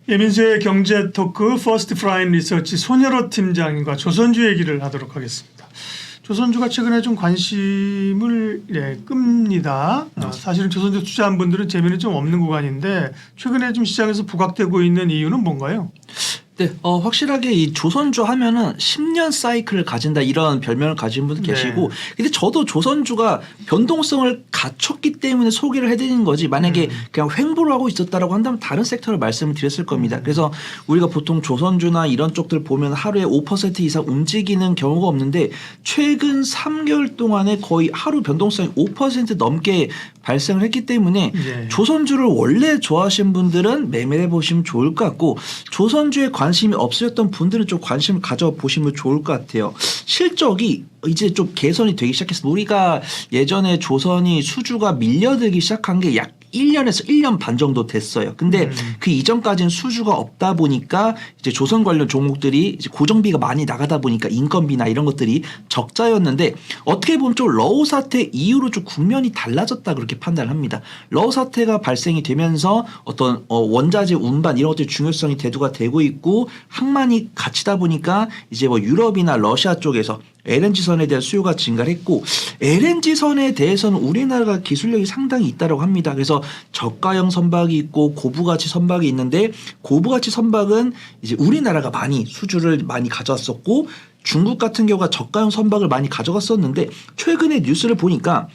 예민수의 경제 토크 퍼스트 프라임 리서치 손여로 팀장님과 조선주 얘기를 하도록 하겠습니다. 조선주가 최근에 좀 관심을 끕니다. 사실은 조선주 투자한 분들은 재미는 좀 없는 구간인데 최근에 좀 시장에서 부각되고 있는 이유는 뭔가요? 네, 확실하게 이 조선주 하면은 10년 사이클을 가진다 이런 별명을 가진 분도 계시고, 근데 저도 조선주가 변동성을 갖췄기 때문에 소개를 해드리는 거지, 만약에 그냥 횡보를 하고 있었다라고 한다면 다른 섹터를 말씀을 드렸을 겁니다. 그래서 우리가 보통 조선주나 이런 쪽들 보면 하루에 5% 이상 움직이는 경우가 없는데 최근 3개월 동안에 거의 하루 변동성이 5% 넘게 발생을 했기 때문에 조선주를 원래 좋아하시는 분들은 매매해 보시면 좋을 것 같고, 조선주에 관심이 없으셨던 분들은 좀 관심을 가져보시면 좋을 것 같아요. 실적이 이제 좀 개선이 되기 시작했습니다. 우리가 예전에 조선이 수주가 밀려들기 시작한 게 약 1년에서 1년 반 정도 됐어요. 근데 그 이전까지는 수주가 없다 보니까 이제 조선 관련 종목들이 이제 고정비가 많이 나가다 보니까 인건비나 이런 것들이 적자였는데, 어떻게 보면 좀 러우 사태 이후로 좀 국면이 달라졌다 그렇게 판단을 합니다. 러우 사태가 발생이 되면서 어떤 원자재 운반 이런 것들의 중요성이 대두가 되고 있고, 항만이 갇히다 보니까 이제 뭐 유럽이나 러시아 쪽에서 LNG선에 대한 수요가 증가를 했고, LNG선에 대해서는 우리나라가 기술력이 상당히 있다고 합니다. 그래서 저가형 선박이 있고 고부가치 선박이 있는데, 고부가치 선박은 이제 우리나라가 많이 수주를 많이 가져왔었고, 중국 같은 경우가 저가형 선박을 많이 가져갔었는데, 최근에 뉴스를 보니까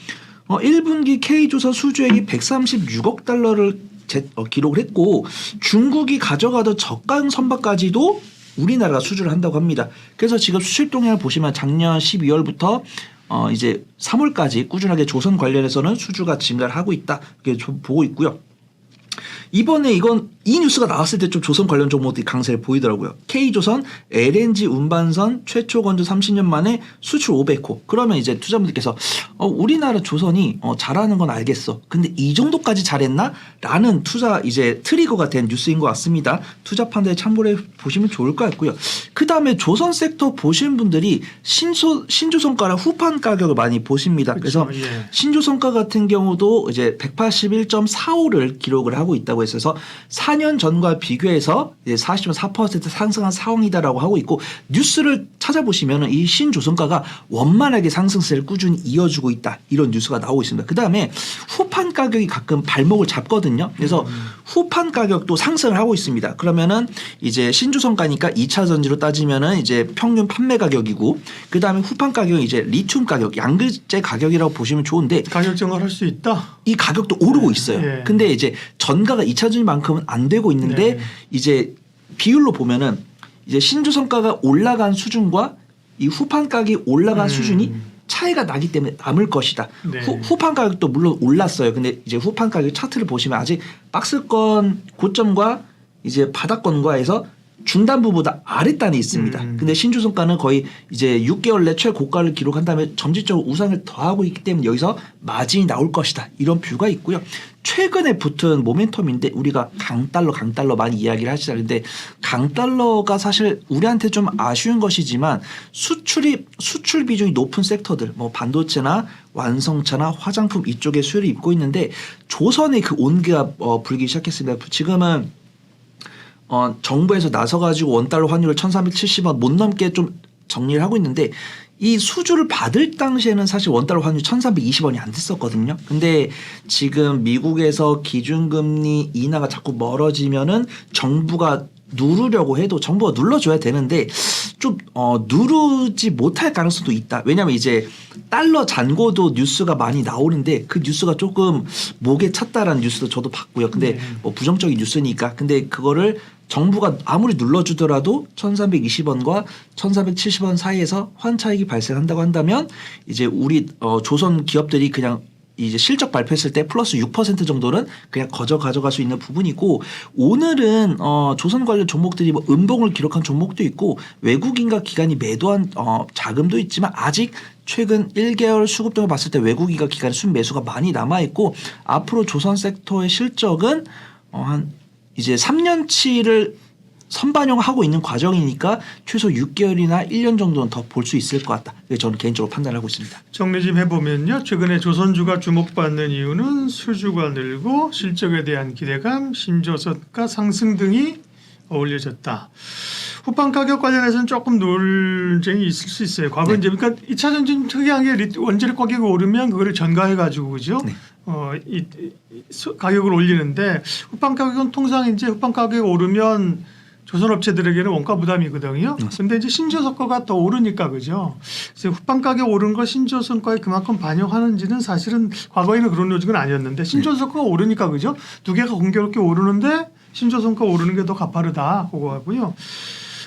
1분기 K조선 수주액이 136억 달러를 기록을 했고, 중국이 가져가던 저가형 선박까지도 우리나라가 수주를 한다고 합니다. 그래서 지금 수출 동향을 보시면 작년 12월부터 이제 3월까지 꾸준하게 조선 관련해서는 수주가 증가를 하고 있다 이렇게 보고 있고요. 이번에 이 뉴스가 나왔을 때 좀 조선 관련 종목들이 강세를 보이더라고요. K조선 LNG 운반선 최초 건조 30년 만에 수출 500호. 그러면 이제 투자분들께서 우리나라 조선이 잘하는 건 알겠어. 근데 이 정도까지 잘했나? 라는 투자 이제 트리거가 된 뉴스인 것 같습니다. 투자 판단에 참고해 보시면 좋을 것 같고요. 그 다음에 조선 섹터 보시는 분들이 신조선가랑 후판 가격을 많이 보십니다. 그래서 신조선가 같은 경우도 이제 181.45를 기록을 하고 있다고 했어서 4년 전과 비교해서 이제 40.4% 상승한 상황이다라고 하고 있고, 뉴스를 찾아보시면 이 신조선가가 원만하게 상승세를 꾸준히 이어주고 있다 이런 뉴스가 나오고 있습니다. 그 다음에 후판 가격이 가끔 발목을 잡거든요. 그래서 후판 가격도 상승을 하고 있습니다. 그러면은 이제 신조선가니까 2차 전지로 따지면은 이제 평균 판매 가격이고, 그 다음에 후판 가격이 이제 리튬 가격, 양극재 가격이라고 보시면 좋은데, 가격 정할할 수 있다. 이 가격도 오르고 있어요. 근데 이제 전가가 2차 전지만큼은 안 되고 있는데, 이제 비율로 보면은 이제 신조선가가 올라간 수준과 이 후판 가격이 올라간 수준이 차이가 나기 때문에 남을 것이다. 후판 가격도 물론 올랐어요. 근데 이제 후판 가격 차트를 보시면 아직 박스권 고점과 이제 바닥권과 해서 중단부보다 아랫단에 있습니다. 근데 신조선가는 거의 이제 6개월 내 최고가를 기록한 다음에 점진적으로 우상을 더하고 있기 때문에 여기서 마진이 나올 것이다 이런 뷰가 있고요. 최근에 붙은 모멘텀인데, 우리가 강달러 많이 이야기를 하시는데, 강달러가 사실 우리한테 좀 아쉬운 것이지만 수출 비중이 높은 섹터들, 뭐 반도체나 완성차나 화장품 이쪽에 수혜를 입고 있는데, 조선의 그 온기가 불기 시작했습니다. 지금은 정부에서 나서가지고 원달러 환율을 1,370원 못 넘게 좀 정리를 하고 있는데, 이 수주를 받을 당시에는 사실 원달러 환율 1,320원이 안 됐었거든요. 근데 지금 미국에서 기준금리 인하가 자꾸 멀어지면은 정부가 누르려고 해도 정부가 눌러줘야 되는데 좀 누르지 못할 가능성도 있다. 왜냐하면 이제 달러 잔고도 뉴스가 많이 나오는데, 그 뉴스가 조금 목에 찼다라는 뉴스도 저도 봤고요. 근데 뭐 부정적인 뉴스니까. 근데 그거를 정부가 아무리 눌러주더라도 1,320원과 1,470원 사이에서 환차익이 발생한다고 한다면, 이제 우리 조선 기업들이 그냥 이제 실적 발표했을 때 플러스 6% 정도는 그냥 가져갈 수 있는 부분이고, 오늘은 조선 관련 종목들이 뭐 음봉을 기록한 종목도 있고 외국인과 기관이 매도한 자금도 있지만, 아직 최근 1개월 수급 등을 봤을 때 외국인과 기관의 순매수가 많이 남아있고, 앞으로 조선 섹터의 실적은 한 이제 3년치를 선반영하고 있는 과정이니까 최소 6개월이나 1년 정도는 더 볼 수 있을 것 같다. 저는 개인적으로 판단하고 있습니다. 정리 좀 해보면요. 최근에 조선주가 주목받는 이유는 수주가 늘고 실적에 대한 기대감, 신조선가 상승 등이 어울려졌다. 후판 가격 관련해서는 조금 논쟁이 있을 수 있어요. 과거 이제 그러니까 2차 전지 특이한 게 원재료 가격이 오르면 그거를 전가해 가지고 그죠? 가격을 올리는데 후판 가격은 통상 이제 후판 가격이 오르면 조선업체들에게는 원가 부담이거든요. 그런데 이제 신조선가가 더 오르니까 그죠. 그래서 후판 가격 오른 걸 신조선가에 그만큼 반영하는지는 사실은 과거에는 그런 로직은 아니었는데 신조선가가 오르니까 그죠. 두 개가 공교롭게 오르는데 신조선가 오르는 게 더 가파르다 그거 하고요.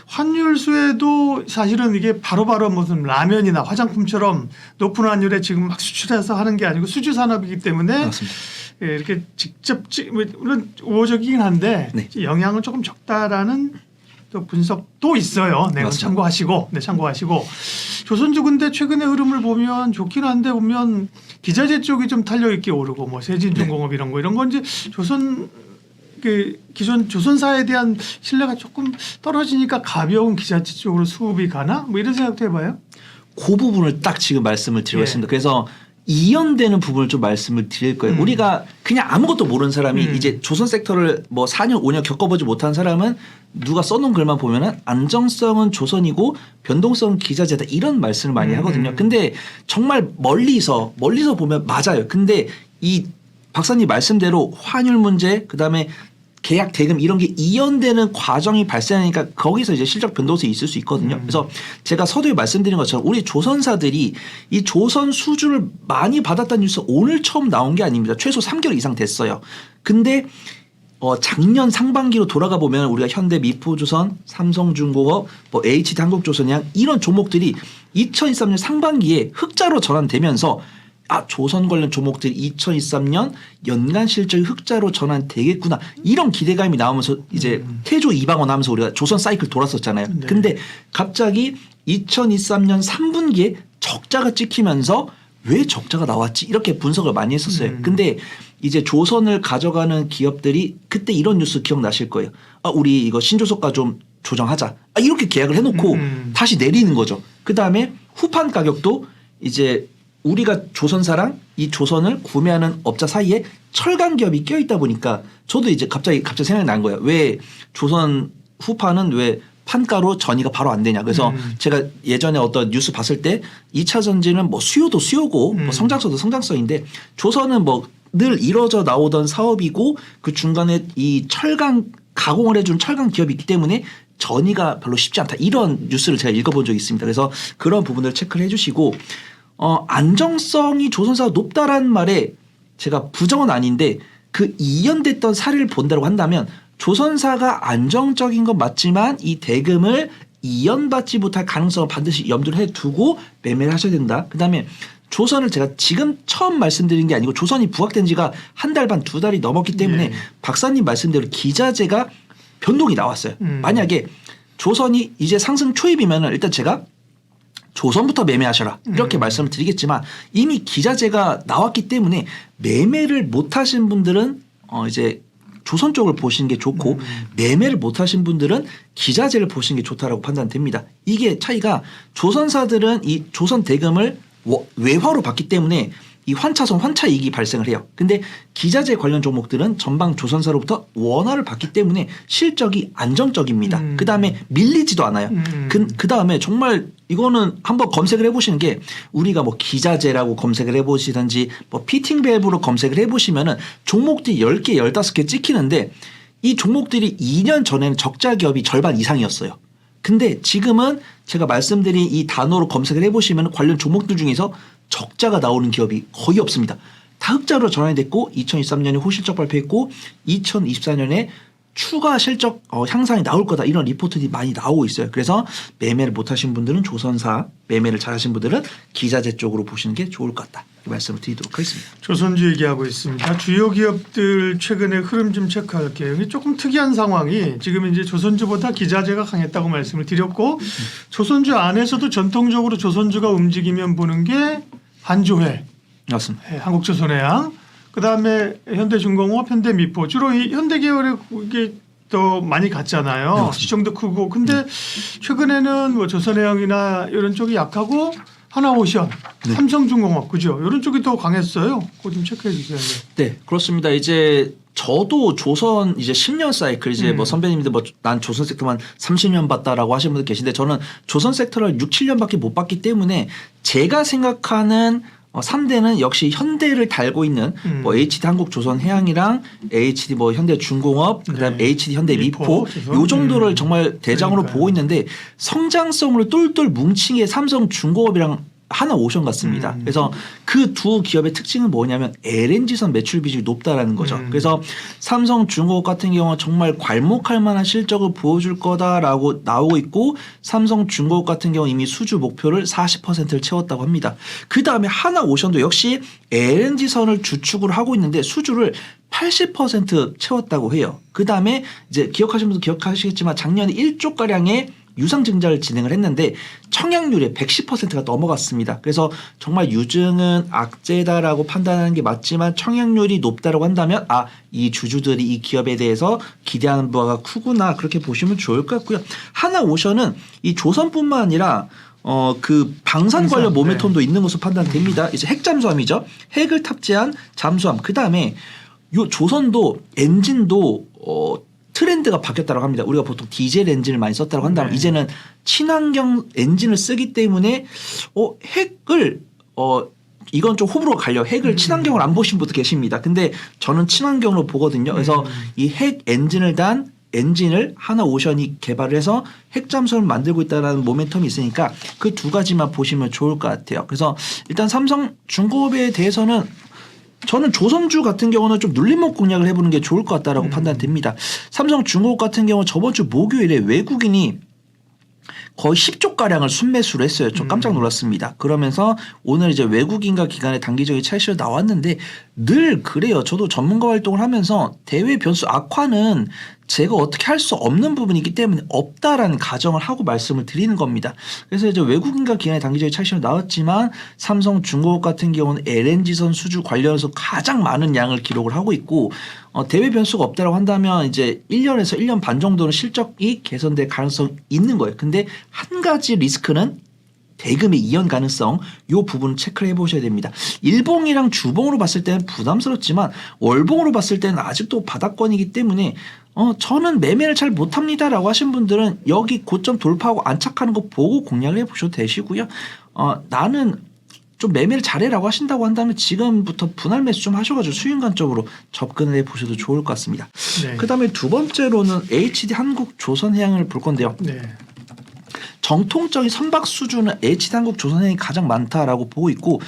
환율 수에도 사실은 이게 바로바로 무슨 라면이나 화장품처럼 높은 환율에 지금 막 수출해서 하는 게 아니고 수주 산업이기 때문에 맞습니다. 예, 이렇게 직접 물론 우호적이긴 한데 네. 영향은 조금 적다라는 또 분석도 있어요. 네, 맞습니다. 참고하시고, 네, 참고하시고. 조선주 근데 최근의 흐름을 보면 좋긴 한데 보면 기자재 쪽이 좀 탄력 있게 오르고 뭐 세진중공업 이런 건 이제 조선 그 기존 조선사에 대한 신뢰가 조금 떨어지니까 가벼운 기자재 쪽으로 수급이 가나? 뭐 이런 생각도 해봐요. 그 부분을 딱 지금 말씀을 드리고 있습니다. 그래서 이연되는 부분을 좀 말씀을 드릴 거예요. 우리가 그냥 아무것도 모르는 사람이 이제 조선 섹터를 뭐 4년 5년 겪어보지 못한 사람은 누가 써놓은 글만 보면은 안정성은 조선이고 변동성은 기자재다 이런 말씀을 많이 하거든요. 근데 정말 멀리서 보면 맞아요. 근데 이 박사님 말씀대로 환율 문제 그다음에 계약 대금 이런 게 이연되는 과정이 발생하니까 거기서 이제 실적 변동성이 있을 수 있거든요. 그래서 제가 서두에 말씀드린 것처럼 우리 조선사들이 이 조선 수주를 많이 받았다는 뉴스 오늘 처음 나온 게 아닙니다. 최소 3개월 이상 됐어요. 근데 작년 상반기로 돌아가 보면 우리가 현대 미포조선, 삼성중공업, 뭐 HD 한국조선양 이런 종목들이 2023년 상반기에 흑자로 전환되면서 조선 관련 종목들이 2023년 연간 실적이 흑자로 전환되겠구나 이런 기대감이 나오면서 이제 태조 이방원 하면서 우리가 조선 사이클 돌았었잖아요. 네. 근데 갑자기 2023년 3분기에 적자가 찍히면서 왜 적자가 나왔지 이렇게 분석을 많이 했었어요. 근데 이제 조선을 가져가는 기업들이 그때 이런 뉴스 기억나실 거예요. 우리 이거 신조선가 좀 조정하자. 이렇게 계약을 해놓고 다시 내리는 거죠. 그다음에 후판 가격도 이제 우리가 조선사랑 이 조선을 구매하는 업자 사이에 철강 기업이 껴있다 보니까 저도 이제 갑자기 생각이 난 거예요. 왜 조선 후판은 왜 판가로 전이가 바로 안 되냐. 그래서 제가 예전에 어떤 뉴스 봤을 때 2차 전지는 뭐 수요도 수요고 뭐 성장성도 성장성인데 조선은 뭐 늘 이뤄져 나오던 사업이고 그 중간에 이 철강 가공을 해준 철강 기업이 있기 때문에 전이가 별로 쉽지 않다. 이런 뉴스를 제가 읽어본 적이 있습니다. 그래서 그런 부분을 체크를 해 주시고 안정성이 조선사가 높다라는 말에 제가 부정은 아닌데 그 이연됐던 사례를 본다고 한다면 조선사가 안정적인 건 맞지만 이 대금을 이연받지 못할 가능성을 반드시 염두를 해두고 매매를 하셔야 된다. 그다음에 조선을 제가 지금 처음 말씀드린 게 아니고 조선이 부각된 지가 한 달 반 두 달이 넘었기 때문에 박사님 말씀대로 기자재가 변동이 나왔어요. 만약에 조선이 이제 상승 초입이면 일단 제가 조선부터 매매하셔라 이렇게 말씀을 드리겠지만 이미 기자재가 나왔기 때문에 매매를 못하신 분들은 이제 조선 쪽을 보시는 게 좋고 매매를 못하신 분들은 기자재를 보시는 게 좋다라고 판단됩니다. 이게 차이가 조선사들은 이 조선 대금을 외화로 받기 때문에 이 환차손 환차이익이 발생을 해요. 근데 기자재 관련 종목들은 전방 조선사로부터 원화를 받기 때문에 실적이 안정적입니다. 그다음에 밀리지도 않아요. 그다음에 정말 이거는 한번 검색을 해보시는 게 우리가 뭐 기자재라고 검색을 해보시든지 뭐 피팅 밸브로 검색을 해보시면은 종목들이 10개 15개 찍히는데 이 종목들이 2년 전에는 적자 기업이 절반 이상이었어요. 근데 지금은 제가 말씀드린 이 단어로 검색을 해보시면 관련 종목들 중에서 적자가 나오는 기업이 거의 없습니다. 다 흑자로 전환이 됐고 2023년에 호실적 발표했고 2024년에 추가 실적 향상이 나올 거다 이런 리포트들이 많이 나오고 있어요. 그래서 매매를 못하신 분들은 조선사, 매매를 잘하신 분들은 기자재 쪽으로 보시는 게 좋을 것 같다. 이 말씀을 드리도록 하겠습니다. 조선주 얘기하고 있습니다. 주요 기업들 최근의 흐름 좀 체크할게요. 이게 조금 특이한 상황이 지금 이제 조선주보다 기자재가 강했다고 말씀을 드렸고 조선주 안에서도 전통적으로 조선주가 움직이면 보는 게 한조회, 맞습니다. 한국조선해양, 그다음에 현대중공업, 현대미포 주로 이 현대 계열에 이게 더 많이 갔잖아요. 네, 시총도 크고 근데 최근에는 뭐 조선해양이나 이런 쪽이 약하고 하나오션, 네. 삼성중공업 그죠? 이런 쪽이 더 강했어요. 그거 좀 체크해 주세요. 네, 그렇습니다. 이제 저도 조선 이제 10년 사이클 이제 뭐 선배님들 뭐 난 조선 섹터만 30년 봤다라고 하시는 분들 계신데 저는 조선 섹터를 6, 7년밖에 못 봤기 때문에 제가 생각하는 3대는 역시 현대를 달고 있는 뭐 HD 한국조선해양이랑 HD 뭐 현대중공업 그다음 네. HD 현대미포 미포, 요 정도를 정말 대장으로 그러니까요. 보고 있는데 성장성으로 똘똘 뭉친 게 삼성중공업이랑 하나오션 같습니다. 그래서 그 두 기업의 특징은 뭐냐면 LNG선 매출 비중이 높다라는 거죠. 그래서 삼성중공업 같은 경우는 정말 괄목할 만한 실적을 보여줄 거다라고 나오고 있고 삼성중공업 같은 경우 이미 수주 목표를 40%를 채웠다고 합니다. 그 다음에 하나오션도 역시 LNG선을 주축으로 하고 있는데 수주를 80% 채웠다고 해요. 그 다음에 이제 기억하시는 분도 기억하시겠지만 작년에 1조 가량의 유상증자를 진행을 했는데 청약률이 110%가 넘어갔습니다. 그래서 정말 유증은 악재다라고 판단하는 게 맞지만 청약률이 높다라고 한다면 이 주주들이 이 기업에 대해서 기대하는 바가 크구나 그렇게 보시면 좋을 것 같고요. 하나오션은 이 조선뿐만 아니라 그 방산 관련 모멘텀도 있는 것으로 판단됩니다. 이제 핵 잠수함이죠. 핵을 탑재한 잠수함. 그 다음에 요 조선도 엔진도 트렌드가 바뀌었다고 합니다. 우리가 보통 디젤 엔진을 많이 썼다고 한다면 이제는 친환경 엔진을 쓰기 때문에 핵을 이건 좀 호불호가 갈려. 핵을 친환경을 안 보신 분도 계십니다. 근데 저는 친환경으로 보거든요. 그래서 이 핵 엔진을 단 엔진을 하나오션이 개발을 해서 핵잠수함을 만들고 있다는 모멘텀이 있으니까 그 두 가지만 보시면 좋을 것 같아요. 그래서 일단 삼성중공업에 대해서는 저는 조선주 같은 경우는 좀 눌림목 공략을 해보는 게 좋을 것 같다라고 판단됩니다. 삼성중공업 같은 경우 저번 주 목요일에 외국인이 거의 10조 가량을 순매수를 했어요. 좀 깜짝 놀랐습니다. 그러면서 오늘 이제 외국인과 기관의 단기적인 차익실로 나왔는데 늘 그래요. 저도 전문가 활동을 하면서 대외 변수 악화는 제가 어떻게 할 수 없는 부분이기 때문에 없다라는 가정을 하고 말씀을 드리는 겁니다. 그래서 이제 외국인과 기관의 단기적인 차익실로 나왔지만 삼성중공업 같은 경우는 LNG선 수주 관련해서 가장 많은 양을 기록을 하고 있고 대외 변수가 없다라고 한다면 이제 1년에서 1년 반 정도는 실적이 개선될 가능성이 있는 거예요. 근데 한 가지 리스크는 대금의 이연 가능성 이 부분 체크를 해보셔야 됩니다. 일봉이랑 주봉으로 봤을 때는 부담스럽지만 월봉으로 봤을 때는 아직도 바닥권이기 때문에 저는 매매를 잘 못합니다라고 하신 분들은 여기 고점 돌파하고 안착하는 거 보고 공략을 해보셔도 되시고요. 나는 좀 매매를 잘해라고 하신다고 한다면 지금부터 분할 매수 좀 하셔가지고 수익 관점으로 접근을 해보셔도 좋을 것 같습니다. 네. 그다음에 두 번째로는 HD 한국조선해양을 볼 건데요. 네. 정통적인 선박 수주는 HD 한국조선해양이 가장 많다라고 보고 있고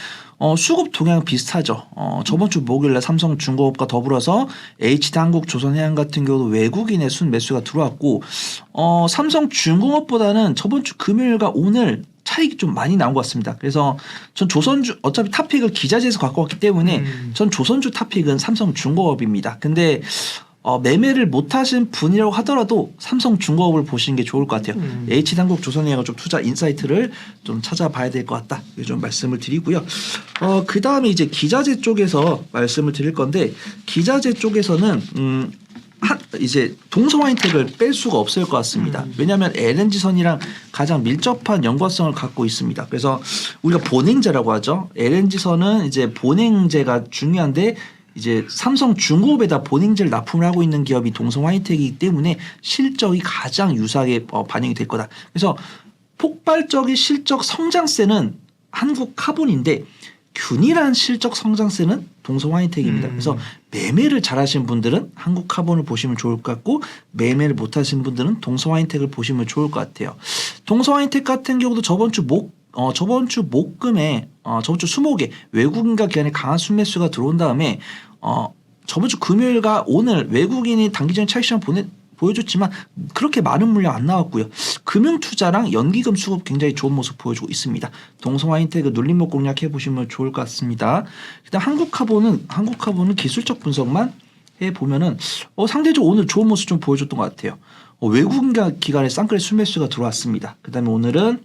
수급 동향 비슷하죠. 저번 주 목요일에 삼성중공업과 더불어서 HD 한국조선해양 같은 경우도 외국인의 순매수가 들어왔고 삼성중공업보다는 저번 주 금요일과 오늘 차익이 좀 많이 나온 것 같습니다. 그래서 전 조선주 어차피 탑픽을 기자재에서 갖고 왔기 때문에 전 조선주 탑픽은 삼성중공업입니다. 근데 매매를 못하신 분이라고 하더라도 삼성중공업을 보시는 게 좋을 것 같아요. HD 한국조선해양은 좀 투자 인사이트를 좀 찾아봐야 될 것 같다. 좀 말씀을 드리고요. 그 다음에 이제 기자재 쪽에서 말씀을 드릴 건데 기자재 쪽에서는 이제 동서와인텍을 뺄 수가 없을 것 같습니다. 왜냐하면 LNG선이랑 가장 밀접한 연관성을 갖고 있습니다. 그래서 우리가 본행제라고 하죠. LNG선은 이제 본행제가 중요한데 이제 삼성중공업에다 본행제를 납품을 하고 있는 기업이 동서와인텍이기 때문에 실적이 가장 유사하게 반영이 될 거다. 그래서 폭발적인 실적 성장세는 한국카본인데 균일한 실적 성장세는 동서와인텍입니다. 그래서 매매를 잘하시는 분들은 한국카본을 보시면 좋을 것 같고 매매를 못하시는 분들은 동서와인텍을 보시면 좋을 것 같아요. 동서와인텍 같은 경우도 저번 주 목금에 저번 주 수목에 외국인과 기관의 강한 순매수가 들어온 다음에 저번 주 금요일과 오늘 외국인이 단기적인 차익 보여줬지만 그렇게 많은 물량 안 나왔고요. 금융투자랑 연기금 수급 굉장히 좋은 모습 보여주고 있습니다. 동서와인텍 눌림목 공략해 보시면 좋을 것 같습니다. 일단 한국카본은 기술적 분석만 해 보면은 상대적으로 오늘 좋은 모습 좀 보여줬던 것 같아요. 외국인과 기관의 쌍끌의 순매수가 들어왔습니다. 그다음에 오늘은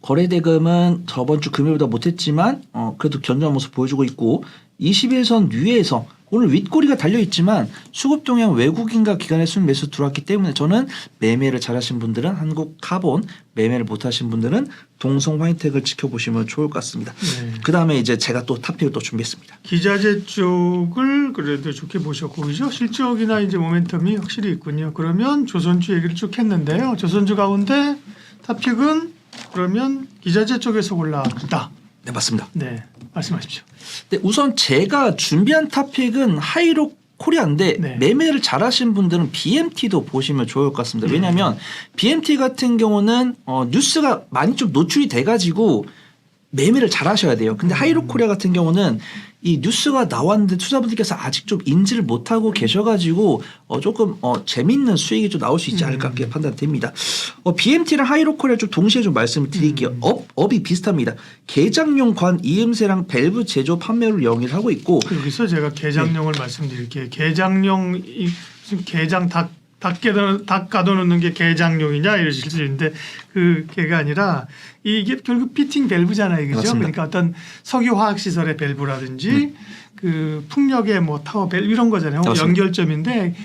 거래대금은 저번 주 금요일보다 못했지만 그래도 견조한 모습 보여주고 있고 21선 위에서 오늘 윗꼬리가 달려 있지만 수급 동향 외국인과 기관의 순 매수 들어왔기 때문에 저는 매매를 잘하신 분들은 한국 카본, 매매를 못하신 분들은 동성 화이텍을 지켜보시면 좋을 것 같습니다. 네. 그 다음에 이제 제가 또 탑픽을 또 준비했습니다. 기자재 쪽을 그래도 좋게 보셨고 그죠? 실적이나 이제 모멘텀이 확실히 있군요. 그러면 조선주 얘기를 쭉 했는데요. 조선주 가운데 탑픽은 그러면 기자재 쪽에서 올라간다. 네, 맞습니다. 네, 말씀하십시오. 네, 우선 제가 준비한 탑픽은 하이로 코리아인데 네. 매매를 잘하신 분들은 BMT도 보시면 좋을 것 같습니다. 왜냐하면 BMT 같은 경우는 뉴스가 많이 좀 노출이 돼가지고 매매를 잘하셔야 돼요. 근데 하이로 코리아 같은 경우는 이 뉴스가 나왔는데 투자분들께서 아직 좀 인지를 못하고 계셔가지고 조금 재밌는 수익이 좀 나올 수 있지 않을까 그렇게 판단됩니다. BMT랑 하이로 코리아 좀 동시에 좀 말씀을 드릴게요. 업이 비슷합니다. 개장용 관 이음새랑 밸브 제조 판매로 영위를 하고 있고 여기서 제가 개장용을 말씀드릴게요. 개장용 지금 개장 닭 가둬놓는 게 개장용이냐 이러실 수 있는데 그 개가 아니라 이게 결국 피팅 밸브잖아요, 그죠? 맞습니다. 그러니까 어떤 석유 화학 시설의 밸브라든지 그 풍력의 뭐 타워 밸브 이런 거잖아요. 맞습니다. 연결점인데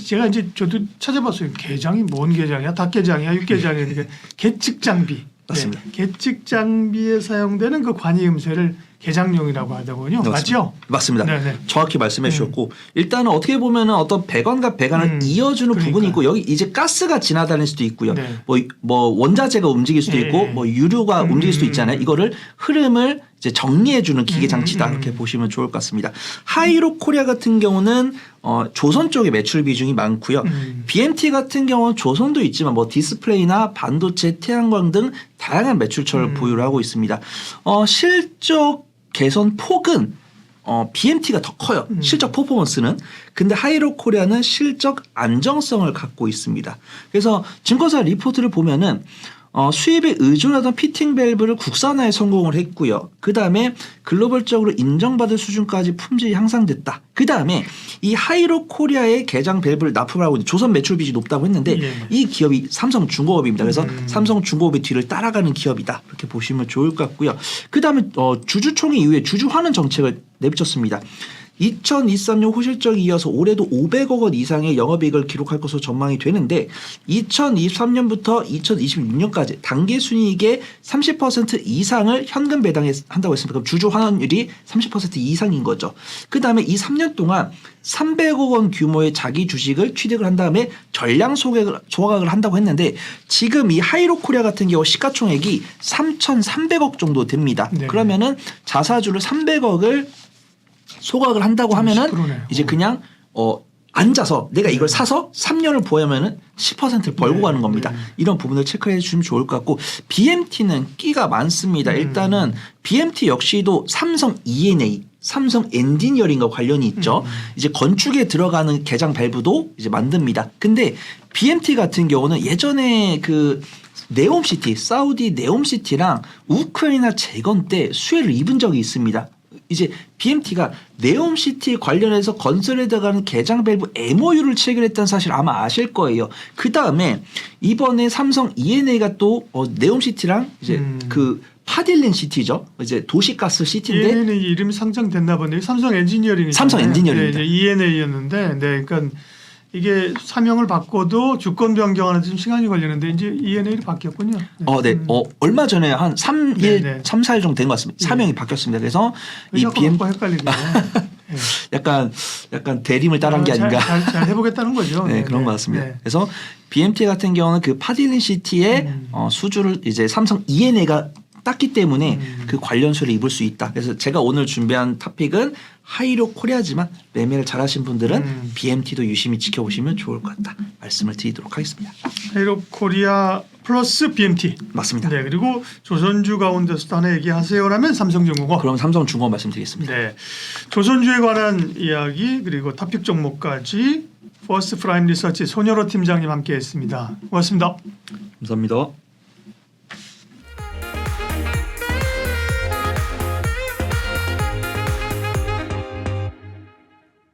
제가 이제 저도 찾아봤어요. 개장이 뭔 개장이야? 닭 개장이야? 육 개장이야? 그러니까 계측 장비. 맞습니다. 네, 계측 장비에 사용되는 그 관이음새를 개장용이라고 하더군요. 맞죠? 맞습니다. 네네. 정확히 말씀해 주셨고 일단은 어떻게 보면은 어떤 배관과 배관을 이어주는 그러니까. 부분이 있고 여기 이제 가스가 지나다닐 수도 있고요. 네. 뭐 원자재가 움직일 수도 예. 있고 뭐 유류가 움직일 수도 있잖아요. 이거를 흐름을 이제 정리해 주는 기계 장치다 이렇게 보시면 좋을 것 같습니다. 하이로 코리아 같은 경우는 조선 쪽에 매출 비중이 많고요. BMT 같은 경우는 조선도 있지만 뭐 디스플레이나 반도체, 태양광 등 다양한 매출처를 보유를 하고 있습니다. 실적 개선 폭은 BMT가 더 커요. 실적 퍼포먼스는. 근데 하이로 코리아는 실적 안정성을 갖고 있습니다. 그래서 증권사 리포트를 보면은 수입에 의존하던 피팅 밸브를 국산화에 성공을 했고요. 그다음에 글로벌적으로 인정받을 수준까지 품질이 향상됐다. 그다음에 이 하이로 코리아의 개장 밸브를 납품을 하고 있는 조선 매출 비중이 높다고 했는데 예. 이 기업이 삼성중공업입니다. 그래서 삼성중공업의 뒤를 따라가는 기업이다. 그렇게 보시면 좋을 것 같고요. 그다음에 주주총회 이후에 주주환원 정책을 내비쳤습니다. 2023년 호실적에 이어서 올해도 500억 원 이상의 영업이익을 기록할 것으로 전망이 되는데 2023년부터 2026년까지 당기순이익의 30% 이상을 현금 배당한다고 했습니다. 그럼 주주 환원율이 30% 이상인 거죠. 그다음에 이 3년 동안 300억 원 규모의 자기 주식을 취득을 한 다음에 전량 소각을 한다고 했는데 지금 이 하이로 코리아 같은 경우 시가총액이 3,300억 정도 됩니다. 네. 그러면은 자사주를 300억을 소각을 한다고 하면은 10%네요. 이제 그냥 앉아서 내가 이걸 사서 3년을 보유하면은 10%를 벌고 네, 가는 겁니다. 네. 이런 부분을 체크해 주시면 좋을 것 같고 BMT는 끼가 많습니다. 일단은 BMT 역시도 삼성 E&A, 삼성 엔지니어링과 관련이 있죠. 이제 건축에 들어가는 개장 밸브도 이제 만듭니다. 근데 BMT 같은 경우는 예전에 그 네옴시티, 사우디 네옴시티랑 우크라이나 재건 때 수혜를 입은 적이 있습니다. 이제 BMT가 네옴시티 관련해서 건설에 들어가는 개장 밸브 MOU를 체결했다는 사실 아마 아실 거예요. 그 다음에 이번에 삼성 E&A가 또 네옴시티랑 이제 그 파딜린 시티죠. 이제 도시가스 시티인데 E&A 이름이 상장됐나 보네요. 삼성 엔지니어링이 삼성 엔지니어링입니다. 네, E&A였는데, 네, 그러니까 이게 사명을 바꿔도 주권 변경하는 좀 시간이 걸리는데 이제 E&A로 바뀌었군요. 네. 얼마 전에 한 3일, 네. 3, 4일 정도 된 것 같습니다. 사명이 바뀌었습니다. 그래서 이 자꾸 헷갈리네요. 네. 약간 대림을 따라한 게 아닌가. 잘 해보겠다는 거죠. 네, 그런 것 같습니다. 네. 그래서 BMT 같은 경우는 그 파딜린 시티의 수주를 이제 삼성 E&A가 땄기 때문에 그 관련수를 입을 수 있다. 그래서 제가 오늘 준비한 탑픽은 하이로 코리아지만 매매를 잘하신 분들은 BMT도 유심히 지켜보시면 좋을 것 같다. 말씀을 드리도록 하겠습니다. 하이로 코리아 플러스 BMT. 맞습니다. 네, 그리고 조선주 가운데서도 하나 얘기하세요라면 삼성중공업. 그럼 삼성중공업 말씀드리겠습니다. 네, 조선주에 관한 이야기 그리고 탑픽 종목까지 퍼스트 프라임 리서치 손여로 팀장님 함께했습니다. 고맙습니다. 감사합니다.